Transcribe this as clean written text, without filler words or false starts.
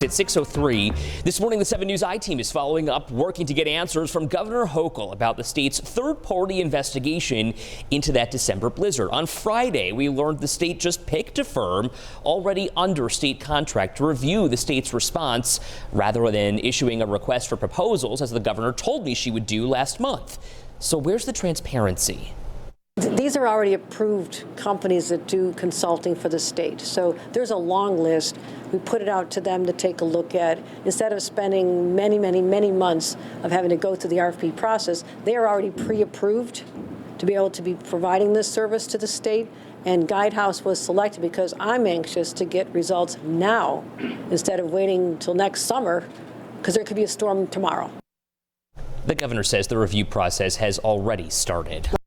At 6:03 this morning, the 7 News I-team is following up, working to get answers from Governor Hochul about the state's third-party investigation into that December blizzard. On Friday, we learned the state just picked a firm already under state contract to review the state's response rather than issuing a request for proposals, as the governor told me she would do last month. So where's the transparency? These are already approved companies that do consulting for the state. So there's a long list. We put it out to them to take a look at. Instead of spending many months of having to go through the RFP process, they are already pre-approved to be able to be providing this service to the state. And Guidehouse was selected because I'm anxious to get results now instead of waiting until next summer, because there could be a storm tomorrow. The governor says the review process has already started.